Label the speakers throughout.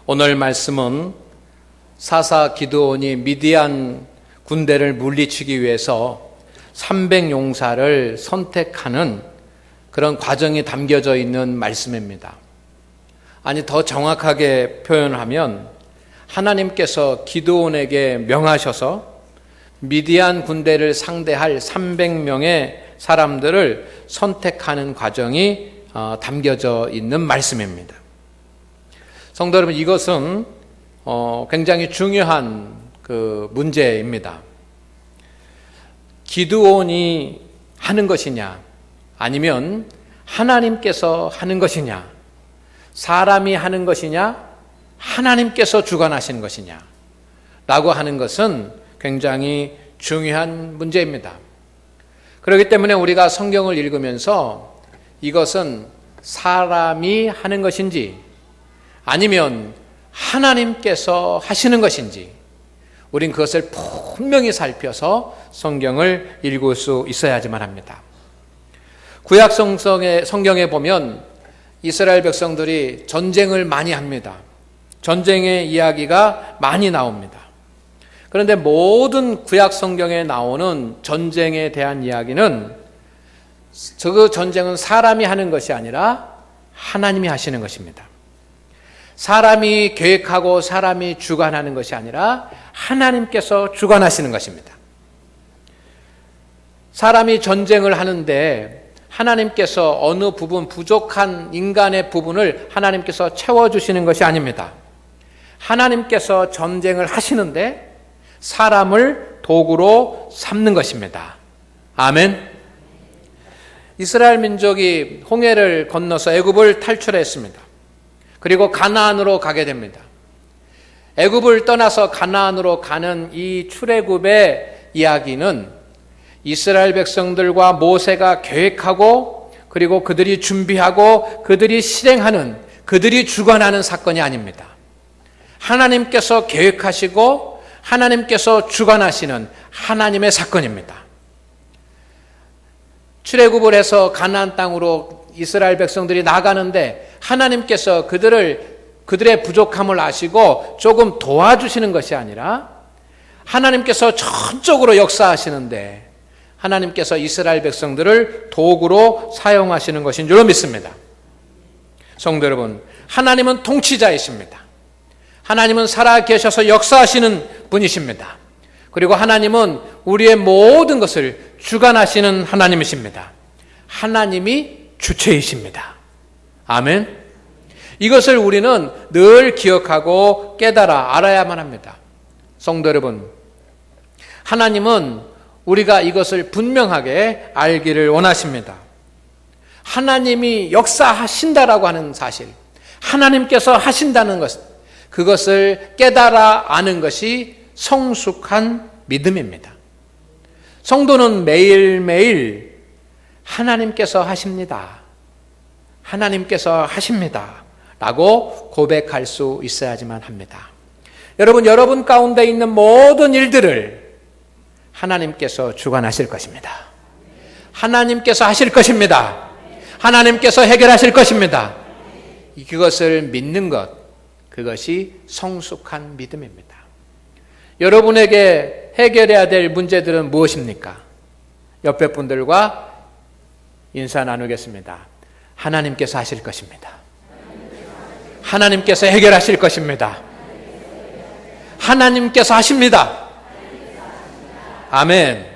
Speaker 1: 오늘 말씀은 사사 기드온이 미디안 군대를 물리치기 위해서 300용사를 선택하는 그런 과정이 담겨져 있는 말씀입니다. 아니, 더 정확하게 표현하면 하나님께서 기드온에게 명하셔서 미디안 군대를 상대할 300명의 사람들을 선택하는 과정이 담겨져 있는 말씀입니다. 성도 여러분, 이것은 굉장히 중요한 그 문제입니다. 기드온이 하는 것이냐, 아니면 하나님께서 하는 것이냐, 사람이 하는 것이냐, 하나님께서 주관하시는 것이냐 라고 하는 것은 굉장히 중요한 문제입니다. 그렇기 때문에 우리가 성경을 읽으면서 이것은 사람이 하는 것인지 아니면 하나님께서 하시는 것인지 우린 그것을 분명히 살펴서 성경을 읽을 수 있어야지만 합니다. 구약 성경에 보면 이스라엘 백성들이 전쟁을 많이 합니다. 전쟁의 이야기가 많이 나옵니다. 그런데 모든 구약 성경에 나오는 전쟁에 대한 이야기는 그 전쟁은 사람이 하는 것이 아니라 하나님이 하시는 것입니다. 사람이 계획하고 사람이 주관하는 것이 아니라 하나님께서 주관하시는 것입니다. 사람이 전쟁을 하는데 하나님께서 어느 부분 부족한 인간의 부분을 하나님께서 채워주시는 것이 아닙니다. 하나님께서 전쟁을 하시는데 사람을 도구로 삼는 것입니다. 아멘. 이스라엘 민족이 홍해를 건너서 애굽을 탈출했습니다. 그리고 가나안으로 가게 됩니다. 애굽을 떠나서 가나안으로 가는 이 출애굽의 이야기는 이스라엘 백성들과 모세가 계획하고 그리고 그들이 준비하고 그들이 실행하는, 그들이 주관하는 사건이 아닙니다. 하나님께서 계획하시고 하나님께서 주관하시는 하나님의 사건입니다. 출애굽을 해서 가나안 땅으로 이스라엘 백성들이 나가는데 하나님께서 그들의 부족함을 아시고 조금 도와주시는 것이 아니라 하나님께서 전적으로 역사하시는데 하나님께서 이스라엘 백성들을 도구로 사용하시는 것인 줄로 믿습니다. 성도 여러분, 하나님은 통치자이십니다. 하나님은 살아계셔서 역사하시는 분이십니다. 그리고 하나님은 우리의 모든 것을 주관하시는 하나님이십니다. 하나님이 주체이십니다. 아멘. 이것을 우리는 늘 기억하고 깨달아 알아야만 합니다. 성도 여러분, 하나님은 우리가 이것을 분명하게 알기를 원하십니다. 하나님이 역사하신다라고 하는 사실, 하나님께서 하신다는 것, 그것을 깨달아 아는 것이 성숙한 믿음입니다. 성도는 매일매일 하나님께서 하십니다. 하나님께서 하십니다. 라고 고백할 수 있어야지만 합니다. 여러분 가운데 있는 모든 일들을 하나님께서 주관하실 것입니다. 하나님께서 하실 것입니다. 하나님께서 해결하실 것입니다. 그것을 믿는 것, 그것이 성숙한 믿음입니다. 여러분에게 해결해야 될 문제들은 무엇입니까? 옆에 분들과 인사 나누겠습니다. 하나님께서 하실 것입니다. 하나님께서 해결하실 것입니다. 하나님께서 하십니다. 아멘.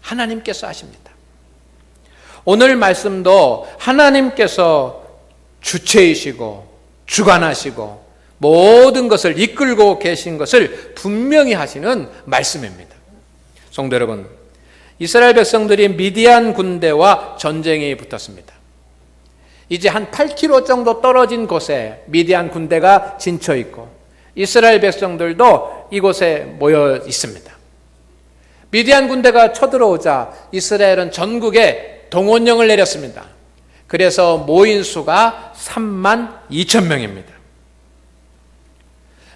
Speaker 1: 하나님께서 하십니다. 오늘 말씀도 하나님께서 주체이시고 주관하시고 모든 것을 이끌고 계신 것을 분명히 하시는 말씀입니다. 성도 여러분, 이스라엘 백성들이 미디안 군대와 전쟁이 붙었습니다. 이제 한 8km 정도 떨어진 곳에 미디안 군대가 진쳐 있고 이스라엘 백성들도 이곳에 모여 있습니다. 미디안 군대가 쳐들어오자 이스라엘은 전국에 동원령을 내렸습니다. 그래서 모인 수가 32,000명입니다.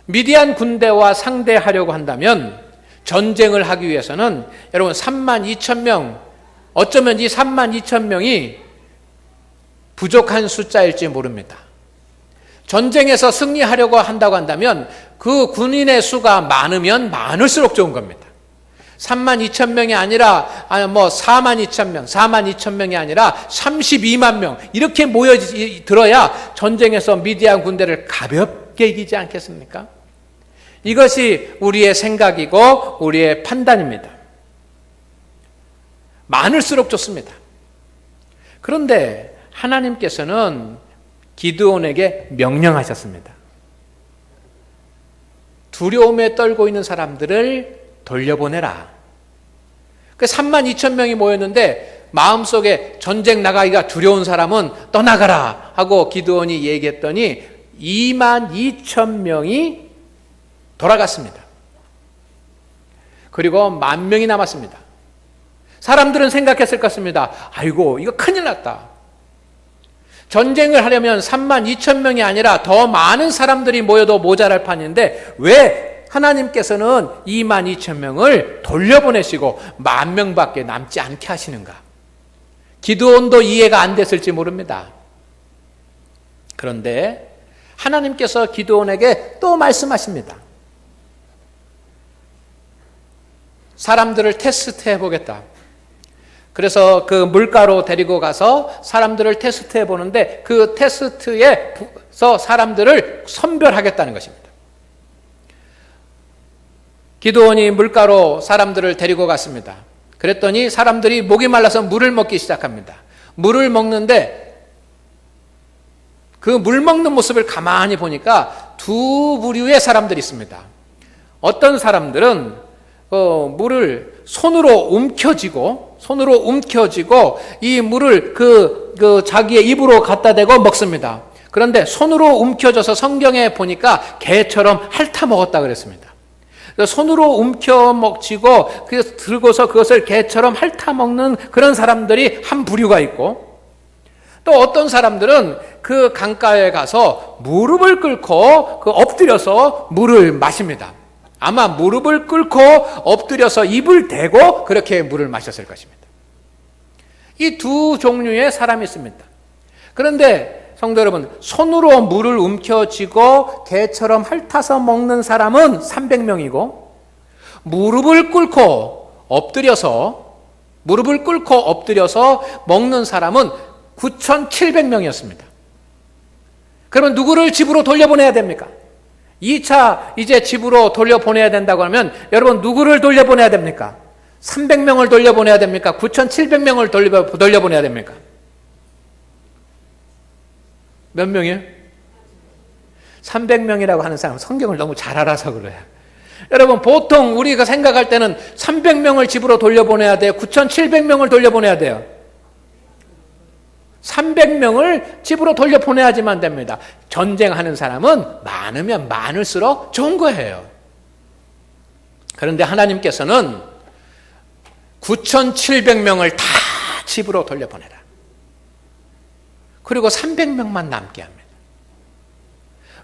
Speaker 1: 미디안 군대와 상대하려고 한다면 전쟁을 하기 위해서는 여러분 32,000명, 어쩌면 이 32,000명이 부족한 숫자일지 모릅니다. 전쟁에서 승리하려고 한다고 한다면 그 군인의 수가 많으면 많을수록 좋은 겁니다. 3만 2천 명이 아니라 4만 2천 명, 4만 2천 명이 아니라 32만 명 이렇게 모여들어야 전쟁에서 미디안 군대를 가볍게 이기지 않겠습니까? 이것이 우리의 생각이고 우리의 판단입니다. 많을수록 좋습니다. 그런데 하나님께서는 기드온에게 명령하셨습니다. 두려움에 떨고 있는 사람들을 돌려보내라. 3만 2천 명이 모였는데 마음속에 전쟁 나가기가 두려운 사람은 떠나가라 하고 기드온이 얘기했더니 2만 2천 명이 돌아갔습니다. 그리고 10,000명이 남았습니다. 사람들은 생각했을 것입니다. 아이고, 이거 큰일 났다. 전쟁을 하려면 3만 2천 명이 아니라 더 많은 사람들이 모여도 모자랄 판인데 왜 하나님께서는 2만 2천 명을 돌려보내시고 10,000명밖에 남지 않게 하시는가? 기드온도 이해가 안 됐을지 모릅니다. 그런데 하나님께서 기드온에게 또 말씀하십니다. 사람들을 테스트해 보겠다. 그래서 그 물가로 데리고 가서 사람들을 테스트해 보는데 그 테스트에서 사람들을 선별하겠다는 것입니다. 기드온이 물가로 사람들을 데리고 갔습니다. 그랬더니 사람들이 목이 말라서 물을 먹기 시작합니다. 물을 먹는데 그 물 먹는 모습을 가만히 보니까 두 부류의 사람들이 있습니다. 어떤 사람들은 물을 손으로 움켜쥐고 이 물을 자기의 입으로 갖다 대고 먹습니다. 그런데 손으로 움켜져서 성경에 보니까 개처럼 핥아 먹었다 그랬습니다. 손으로 움켜쥐고 들고서 그것을 개처럼 핥아 먹는 그런 사람들이 한 부류가 있고, 또 어떤 사람들은 그 강가에 가서 무릎을 꿇고 엎드려서 물을 마십니다. 아마 무릎을 꿇고 엎드려서 입을 대고 그렇게 물을 마셨을 것입니다. 이 두 종류의 사람이 있습니다. 그런데 성도 여러분, 손으로 물을 움켜쥐고 개처럼 핥아서 먹는 사람은 300명이고 무릎을 꿇고 엎드려서 먹는 사람은 9,700명이었습니다. 그러면 누구를 집으로 돌려보내야 됩니까? 2차 이제 집으로 돌려보내야 된다고 하면 여러분 누구를 돌려보내야 됩니까? 300명을 돌려보내야 됩니까? 9,700명을 돌려보내야 됩니까? 몇 명이에요? 300명이라고 하는 사람은 성경을 너무 잘 알아서 그래요. 여러분 보통 우리가 생각할 때는 300명을 집으로 돌려보내야 돼요? 9,700명을 돌려보내야 돼요? 300명을 집으로 돌려보내야지만 됩니다. 전쟁하는 사람은 많으면 많을수록 좋은 거예요. 그런데 하나님께서는 9,700명을 다 집으로 돌려보내라. 그리고 300명만 남게 합니다.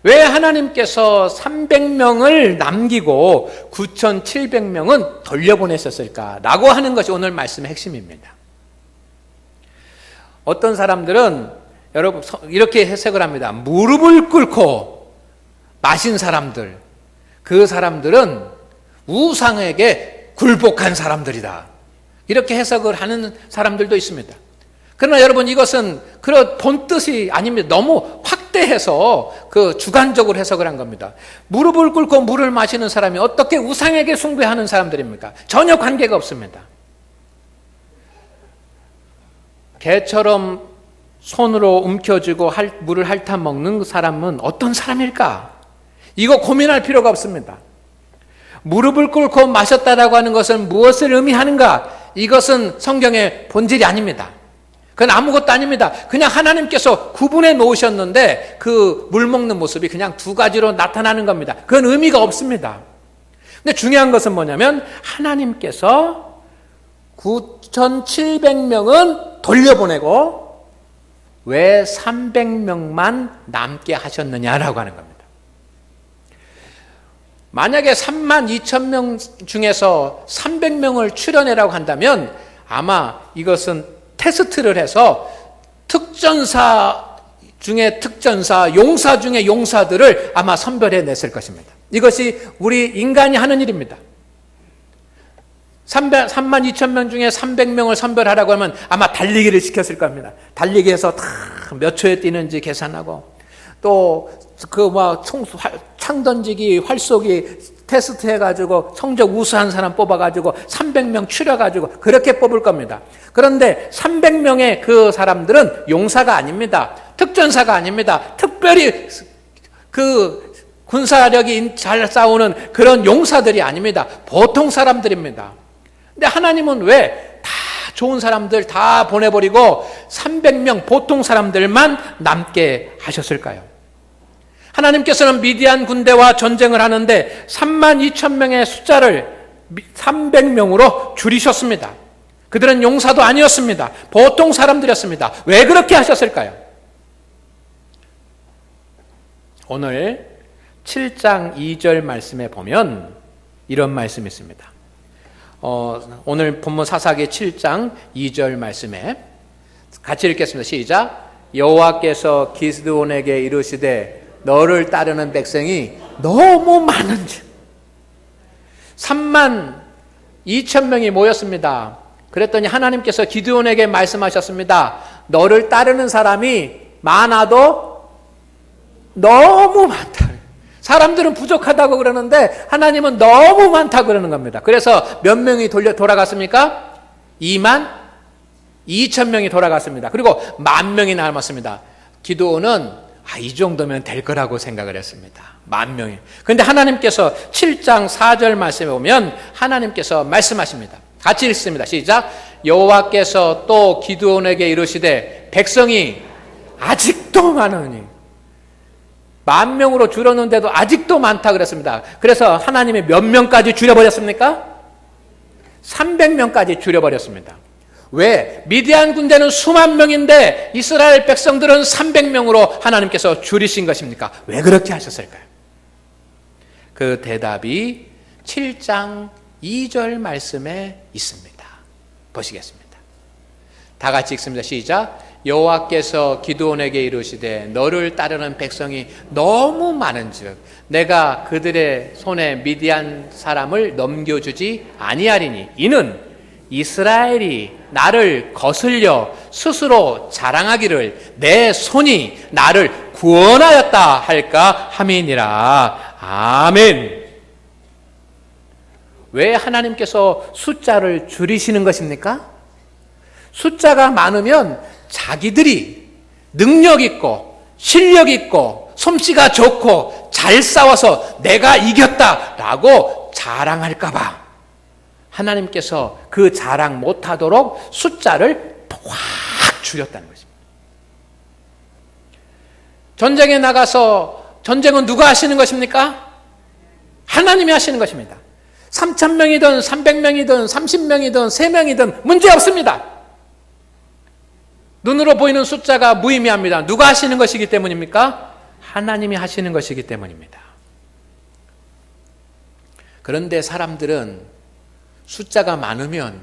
Speaker 1: 왜 하나님께서 300명을 남기고 9,700명은 돌려보내셨을까라고 하는 것이 오늘 말씀의 핵심입니다. 어떤 사람들은 여러분 이렇게 해석을 합니다. 무릎을 꿇고 마신 사람들, 그 사람들은 우상에게 굴복한 사람들이다. 이렇게 해석을 하는 사람들도 있습니다. 그러나 여러분 이것은 그런 본뜻이 아닙니다. 너무 확대해서 주관적으로 해석을 한 겁니다. 무릎을 꿇고 물을 마시는 사람이 어떻게 우상에게 숭배하는 사람들입니까? 전혀 관계가 없습니다. 개처럼 손으로 움켜쥐고 물을 핥아 먹는 사람은 어떤 사람일까? 이거 고민할 필요가 없습니다. 무릎을 꿇고 마셨다라고 하는 것은 무엇을 의미하는가? 이것은 성경의 본질이 아닙니다. 그건 아무것도 아닙니다. 그냥 하나님께서 구분해 놓으셨는데 그 물 먹는 모습이 그냥 두 가지로 나타나는 겁니다. 그건 의미가 없습니다. 근데 중요한 것은 뭐냐면 하나님께서 9,700명은 돌려보내고 왜 300명만 남게 하셨느냐라고 하는 겁니다. 만약에 3만 2천 명 중에서 300명을 출연해라고 한다면 아마 이것은 테스트를 해서 특전사 중에 특전사, 용사 중에 용사들을 아마 선별해냈을 것입니다. 이것이 우리 인간이 하는 일입니다. 3만 2천 명 중에 300명을 선별하라고 하면 아마 달리기를 시켰을 겁니다. 달리기에서 다 몇 초에 뛰는지 계산하고, 또 창 던지기, 활 쏘기 테스트 해가지고 성적 우수한 사람 뽑아가지고 300명 추려가지고 그렇게 뽑을 겁니다. 그런데 300명의 그 사람들은 용사가 아닙니다. 특전사가 아닙니다. 특별히 그 군사력이 잘 싸우는 그런 용사들이 아닙니다. 보통 사람들입니다. 근데 하나님은 왜 다 좋은 사람들 다 보내버리고 300명 보통 사람들만 남게 하셨을까요? 하나님께서는 미디안 군대와 전쟁을 하는데 3만 2천 명의 숫자를 300명으로 줄이셨습니다. 그들은 용사도 아니었습니다. 보통 사람들이었습니다. 왜 그렇게 하셨을까요? 오늘 7장 2절 말씀에 보면 이런 말씀이 있습니다. 오늘 본문 사사기 7장 2절 말씀에 같이 읽겠습니다. 시작. 여호와께서 기드온에게 이르시되 너를 따르는 백성이 너무 많은지. 3만 2천 명이 모였습니다. 그랬더니 하나님께서 기드온에게 말씀하셨습니다. 너를 따르는 사람이 많아도 너무 많다. 사람들은 부족하다고 그러는데 하나님은 너무 많다고 그러는 겁니다. 그래서 몇 명이 돌아갔습니까? 2만 2천 명이 돌아갔습니다. 그리고 10,000명이 남았습니다. 기드온은 이 정도면 될 거라고 생각을 했습니다. 10,000명이. 그런데 하나님께서 7장 4절 말씀에 보면 하나님께서 말씀하십니다. 같이 읽습니다. 시작. 여호와께서 또 기드온에게 이르시되 백성이 아직도 많으니. 10,000명으로 줄었는데도 아직도 많다 그랬습니다. 그래서 하나님이 몇 명까지 줄여버렸습니까? 300명까지 줄여버렸습니다. 왜? 미디안 군대는 수만 명인데 이스라엘 백성들은 300명으로 하나님께서 줄이신 것입니까? 왜 그렇게 하셨을까요? 그 대답이 7장 2절 말씀에 있습니다. 보시겠습니다. 다 같이 읽습니다. 시작. 여호와께서 기드온에게 이르시되 너를 따르는 백성이 너무 많은즉 내가 그들의 손에 미디안 사람을 넘겨주지 아니하리니 이는 이스라엘이 나를 거슬려 스스로 자랑하기를 내 손이 나를 구원하였다 할까 함이니라. 아멘. 왜 하나님께서 숫자를 줄이시는 것입니까? 숫자가 많으면 자기들이 능력 있고 실력 있고 솜씨가 좋고 잘 싸워서 내가 이겼다라고 자랑할까 봐 하나님께서 그 자랑 못하도록 숫자를 확 줄였다는 것입니다. 전쟁에 나가서 전쟁은 누가 하시는 것입니까? 하나님이 하시는 것입니다. 3,000명이든 300명이든 30명이든 3명이든 문제없습니다. 눈으로 보이는 숫자가 무의미합니다. 누가 하시는 것이기 때문입니까? 하나님이 하시는 것이기 때문입니다. 그런데 사람들은 숫자가 많으면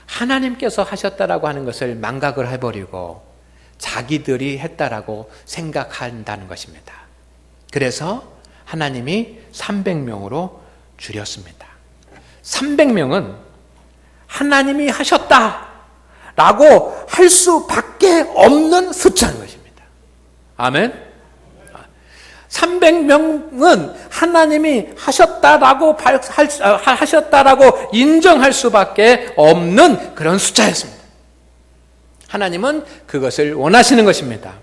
Speaker 1: 하나님께서 하셨다라고 하는 것을 망각을 해버리고 자기들이 했다라고 생각한다는 것입니다. 그래서 하나님이 300명으로 줄였습니다. 300명은 하나님이 하셨다라고 할 수밖에 없는 숫자인 것입니다. 아멘. 300명은 하나님이 하셨다라고 인정할 수밖에 없는 그런 숫자였습니다. 하나님은 그것을 원하시는 것입니다.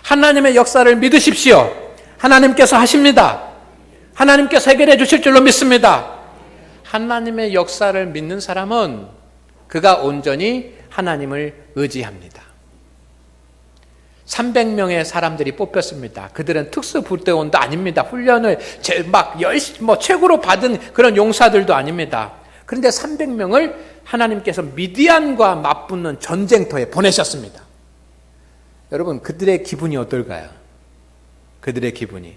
Speaker 1: 하나님의 역사를 믿으십시오. 하나님께서 하십니다. 하나님께서 해결해 주실 줄로 믿습니다. 하나님의 역사를 믿는 사람은 그가 온전히 하나님을 의지합니다. 300명의 사람들이 뽑혔습니다. 그들은 특수부대원도 아닙니다. 훈련을 최고로 받은 그런 용사들도 아닙니다. 그런데 300명을 하나님께서 미디안과 맞붙는 전쟁터에 보내셨습니다. 여러분, 그들의 기분이 어떨까요? 그들의 기분이,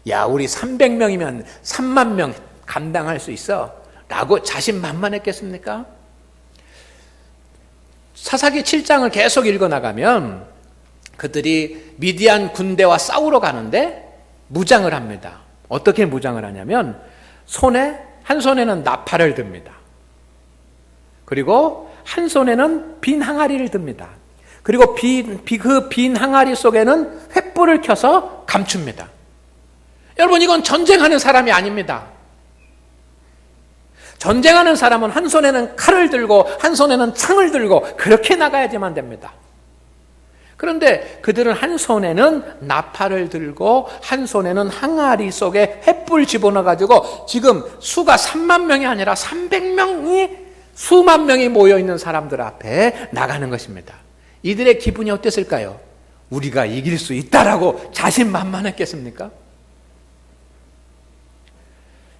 Speaker 1: 야, 우리 300명이면 3만 명 감당할 수 있어 라고 자신만만했겠습니까? 사사기 7장을 계속 읽어나가면 그들이 미디안 군대와 싸우러 가는데 무장을 합니다. 어떻게 무장을 하냐면 한 손에는 나팔을 듭니다. 그리고 한 손에는 빈 항아리를 듭니다. 그리고 그 빈 항아리 속에는 횃불을 켜서 감춥니다. 여러분, 이건 전쟁하는 사람이 아닙니다. 전쟁하는 사람은 한 손에는 칼을 들고 한 손에는 창을 들고 그렇게 나가야지만 됩니다. 그런데 그들은 한 손에는 나팔을 들고 한 손에는 항아리 속에 횃불 집어넣어가지고 지금 수가 3만 명이 아니라 300명이 수만 명이 모여있는 사람들 앞에 나가는 것입니다. 이들의 기분이 어땠을까요? 우리가 이길 수 있다라고 자신만만했겠습니까?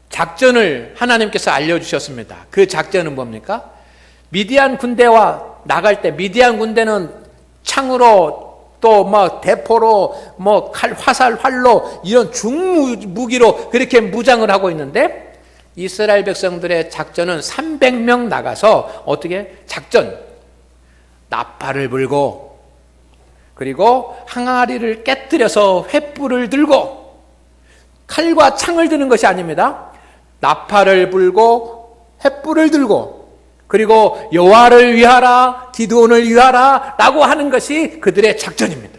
Speaker 1: 작전을 하나님께서 알려주셨습니다. 그 작전은 뭡니까? 미디안 군대와 나갈 때 미디안 군대는 창으로 또 대포로 칼, 화살, 활로 이런 중무기로 그렇게 무장을 하고 있는데 이스라엘 백성들의 작전은 300명 나가서 어떻게 작전 나팔을 불고 그리고 항아리를 깨뜨려서 횃불을 들고 칼과 창을 드는 것이 아닙니다. 나팔을 불고 횃불을 들고 그리고 여호와를 위하라, 기드온을 위하라 라고 하는 것이 그들의 작전입니다.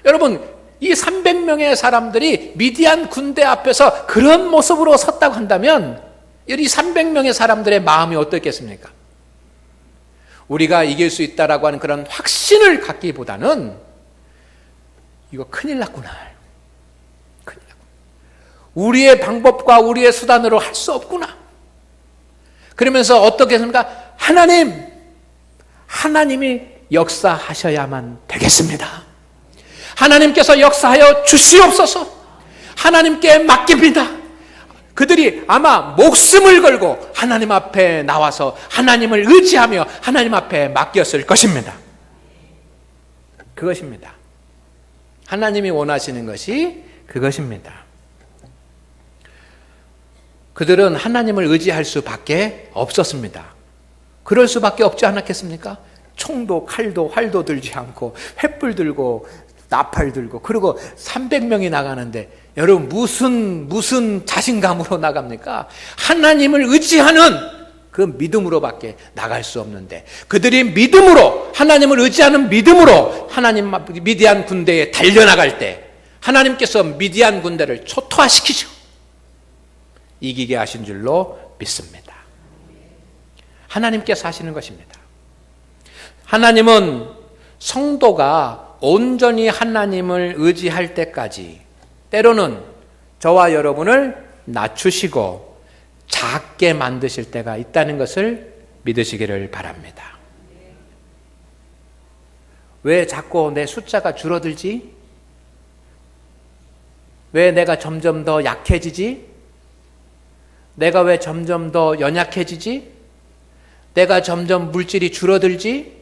Speaker 1: 여러분, 이 300명의 사람들이 미디안 군대 앞에서 그런 모습으로 섰다고 한다면 이 300명의 사람들의 마음이 어떻겠습니까? 우리가 이길 수 있다라고 하는 그런 확신을 갖기보다는 이거 큰일 났구나. 큰일 났구나. 우리의 방법과 우리의 수단으로 할 수 없구나. 그러면서 어떻게 했습니까? 하나님이 역사하셔야만 되겠습니다. 하나님께서 역사하여 주시옵소서. 하나님께 맡깁니다. 그들이 아마 목숨을 걸고 하나님 앞에 나와서 하나님을 의지하며 하나님 앞에 맡겼을 것입니다. 그것입니다. 하나님이 원하시는 것이 그것입니다. 그들은 하나님을 의지할 수밖에 없었습니다. 그럴 수밖에 없지 않았겠습니까? 총도 칼도 활도 들지 않고 횃불 들고 나팔 들고 그리고 300명이 나가는데 여러분 무슨 자신감으로 나갑니까? 하나님을 의지하는 그 믿음으로밖에 나갈 수 없는데 그들이 믿음으로 하나님을 의지하는 믿음으로 미디안 군대에 달려나갈 때 하나님께서 미디안 군대를 초토화시키죠. 이기게 하신 줄로 믿습니다. 하나님께서 하시는 것입니다. 하나님은 성도가 온전히 하나님을 의지할 때까지 때로는 저와 여러분을 낮추시고 작게 만드실 때가 있다는 것을 믿으시기를 바랍니다. 왜 자꾸 내 숫자가 줄어들지? 왜 내가 점점 더 약해지지? 내가 왜 점점 더 연약해지지? 내가 점점 물질이 줄어들지?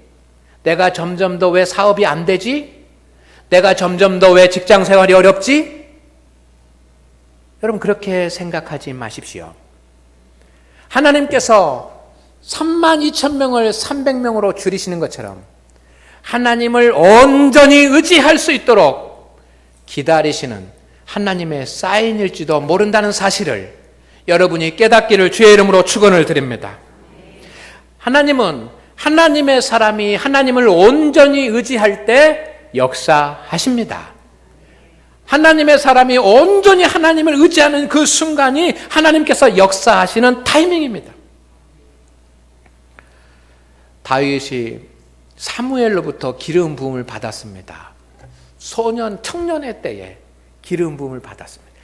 Speaker 1: 내가 점점 더 왜 사업이 안 되지? 내가 점점 더 왜 직장 생활이 어렵지? 여러분 그렇게 생각하지 마십시오. 하나님께서 32,000명을 300명으로 줄이시는 것처럼 하나님을 온전히 의지할 수 있도록 기다리시는 하나님의 사인일지도 모른다는 사실을 여러분이 깨닫기를 주의 이름으로 축원을 드립니다. 하나님은 하나님의 사람이 하나님을 온전히 의지할 때 역사하십니다. 하나님의 사람이 온전히 하나님을 의지하는 그 순간이 하나님께서 역사하시는 타이밍입니다. 다윗이 사무엘로부터 기름 부음을 받았습니다. 청년의 때에 기름 부음을 받았습니다.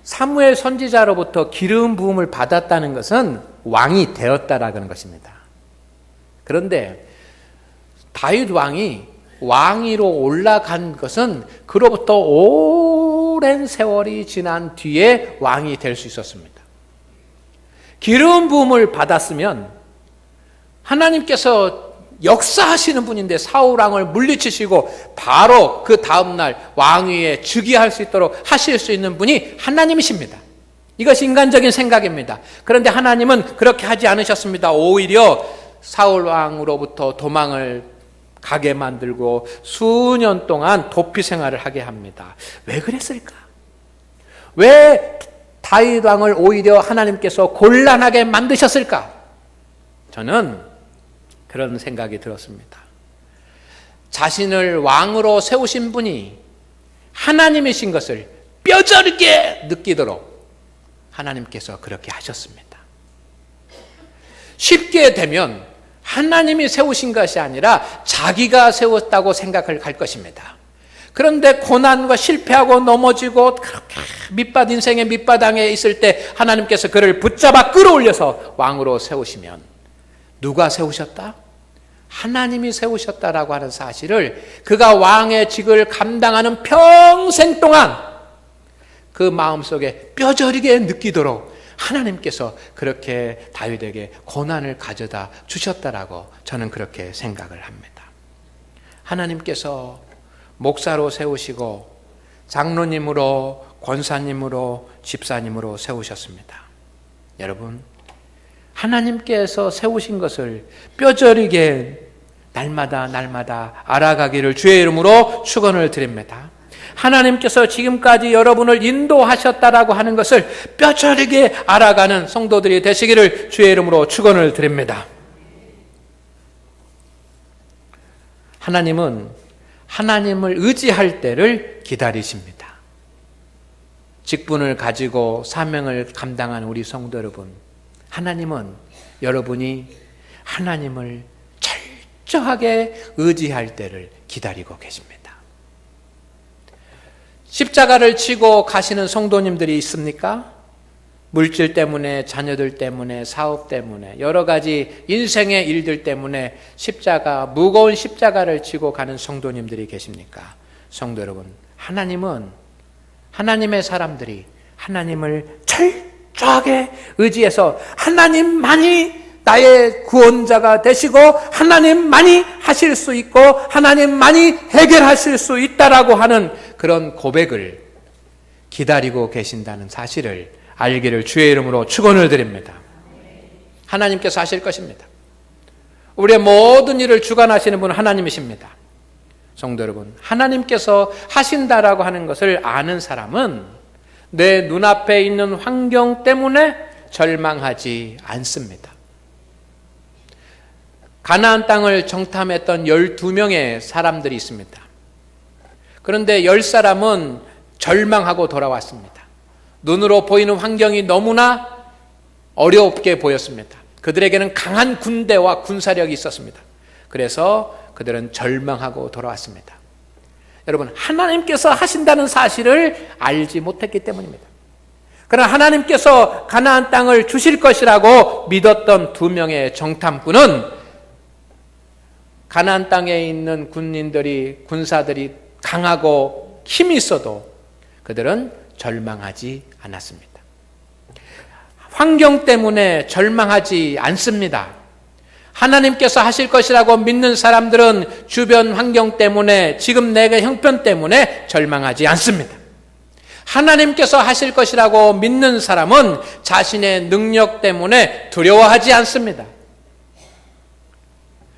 Speaker 1: 사무엘 선지자로부터 기름 부음을 받았다는 것은 왕이 되었다라는 것입니다. 그런데 다윗 왕이 왕위로 올라간 것은 그로부터 오랜 세월이 지난 뒤에 왕이 될 수 있었습니다. 기름 부음을 받았으면 하나님께서 역사하시는 분인데 사울 왕을 물리치시고 바로 그 다음날 왕위에 즉위할 수 있도록 하실 수 있는 분이 하나님이십니다. 이것이 인간적인 생각입니다. 그런데 하나님은 그렇게 하지 않으셨습니다. 오히려 사울 왕으로부터 도망을 가게 만들고 수년 동안 도피 생활을 하게 합니다. 왜 그랬을까? 왜 다윗 왕을 오히려 하나님께서 곤란하게 만드셨을까? 저는 그런 생각이 들었습니다. 자신을 왕으로 세우신 분이 하나님이신 것을 뼈저리게 느끼도록 하나님께서 그렇게 하셨습니다. 쉽게 되면 하나님이 세우신 것이 아니라 자기가 세웠다고 생각을 할 것입니다. 그런데 고난과 실패하고 넘어지고 그렇게 인생의 밑바닥에 있을 때 하나님께서 그를 붙잡아 끌어올려서 왕으로 세우시면 누가 세우셨다? 하나님이 세우셨다라고 하는 사실을 그가 왕의 직을 감당하는 평생 동안 그 마음속에 뼈저리게 느끼도록 하나님께서 그렇게 다윗에게 고난을 가져다 주셨다라고 저는 그렇게 생각을 합니다. 하나님께서 목사로 세우시고 장로님으로, 권사님으로, 집사님으로 세우셨습니다. 여러분, 하나님께서 세우신 것을 뼈저리게 날마다 알아가기를 주의 이름으로 축원을 드립니다. 하나님께서 지금까지 여러분을 인도하셨다라고 하는 것을 뼈저리게 알아가는 성도들이 되시기를 주의 이름으로 축원을 드립니다. 하나님은 하나님을 의지할 때를 기다리십니다. 직분을 가지고 사명을 감당한 우리 성도 여러분, 하나님은 여러분이 하나님을 철저하게 의지할 때를 기다리고 계십니다. 십자가를 지고 가시는 성도님들이 있습니까? 물질 때문에, 자녀들 때문에, 사업 때문에, 여러 가지 인생의 일들 때문에 무거운 십자가를 지고 가는 성도님들이 계십니까? 성도 여러분, 하나님은 하나님의 사람들이 하나님을 철저하게 의지해서 하나님만이 나의 구원자가 되시고 하나님만이 하실 수 있고 하나님만이 해결하실 수 있다라고 하는 그런 고백을 기다리고 계신다는 사실을 알기를 주의 이름으로 축원을 드립니다. 하나님께서 하실 것입니다. 우리의 모든 일을 주관하시는 분은 하나님이십니다. 성도 여러분, 하나님께서 하신다라고 하는 것을 아는 사람은 내 눈앞에 있는 환경 때문에 절망하지 않습니다. 가나안 땅을 정탐했던 12명의 사람들이 있습니다. 그런데 10사람은 절망하고 돌아왔습니다. 눈으로 보이는 환경이 너무나 어렵게 보였습니다. 그들에게는 강한 군대와 군사력이 있었습니다. 그래서 그들은 절망하고 돌아왔습니다. 여러분, 하나님께서 하신다는 사실을 알지 못했기 때문입니다. 그러나 하나님께서 가나안 땅을 주실 것이라고 믿었던 2명의 정탐꾼은 가나안 땅에 있는 군사들이 강하고 힘이 있어도 그들은 절망하지 않았습니다. 환경 때문에 절망하지 않습니다. 하나님께서 하실 것이라고 믿는 사람들은 주변 환경 때문에, 지금 내게 형편 때문에 절망하지 않습니다. 하나님께서 하실 것이라고 믿는 사람은 자신의 능력 때문에 두려워하지 않습니다.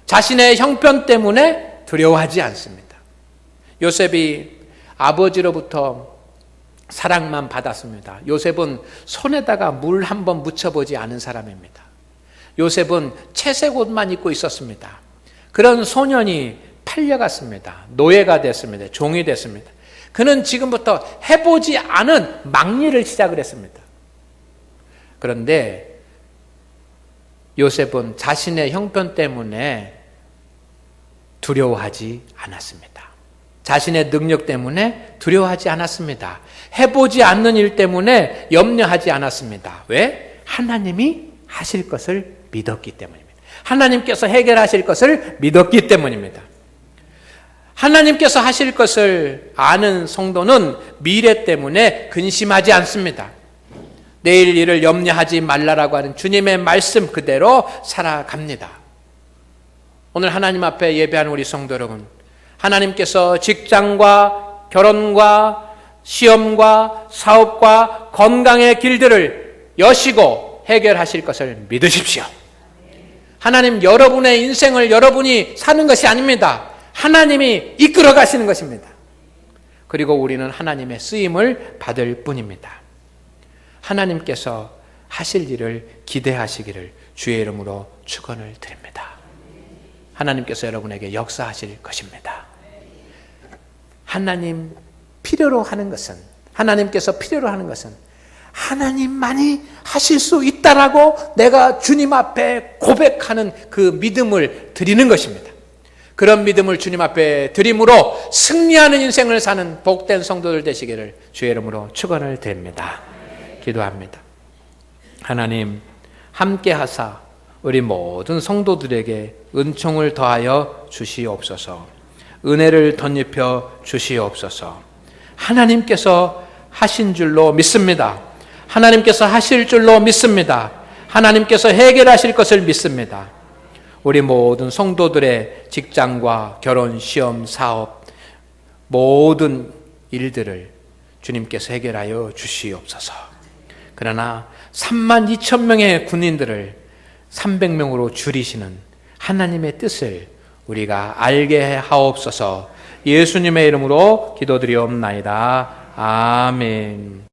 Speaker 1: 자신의 형편 때문에 두려워하지 않습니다. 요셉이 아버지로부터 사랑만 받았습니다. 요셉은 손에다가 물 한번 묻혀보지 않은 사람입니다. 요셉은 채색 옷만 입고 있었습니다. 그런 소년이 팔려갔습니다. 노예가 됐습니다. 종이 됐습니다. 그는 지금부터 해보지 않은 막리를 시작을 했습니다. 그런데 요셉은 자신의 형편 때문에 두려워하지 않았습니다. 자신의 능력 때문에 두려워하지 않았습니다. 해보지 않는 일 때문에 염려하지 않았습니다. 왜? 하나님이 하실 것을 믿었기 때문입니다. 하나님께서 해결하실 것을 믿었기 때문입니다. 하나님께서 하실 것을 아는 성도는 미래 때문에 근심하지 않습니다. 내일 일을 염려하지 말라라고 하는 주님의 말씀 그대로 살아갑니다. 오늘 하나님 앞에 예배하는 우리 성도 여러분, 하나님께서 직장과 결혼과 시험과 사업과 건강의 길들을 여시고 해결하실 것을 믿으십시오. 하나님, 여러분의 인생을 여러분이 사는 것이 아닙니다. 하나님이 이끌어 가시는 것입니다. 그리고 우리는 하나님의 쓰임을 받을 뿐입니다. 하나님께서 하실 일을 기대하시기를 주의 이름으로 축원을 드립니다. 하나님께서 여러분에게 역사하실 것입니다. 하나님 필요로 하는 것은, 하나님께서 필요로 하는 것은 하나님만이 하실 수 있다라고 내가 주님 앞에 고백하는 그 믿음을 드리는 것입니다. 그런 믿음을 주님 앞에 드림으로 승리하는 인생을 사는 복된 성도들 되시기를 주의 이름으로 축원을 드립니다. 기도합니다. 하나님 함께 하사 우리 모든 성도들에게 은총을 더하여 주시옵소서. 은혜를 덧입혀 주시옵소서. 하나님께서 하신 줄로 믿습니다. 하나님께서 하실 줄로 믿습니다. 하나님께서 해결하실 것을 믿습니다. 우리 모든 성도들의 직장과 결혼, 시험, 사업 모든 일들을 주님께서 해결하여 주시옵소서. 그러나 32,000명의 군인들을 300명으로 줄이시는 하나님의 뜻을 우리가 알게 하옵소서. 예수님의 이름으로 기도드리옵나이다. 아멘.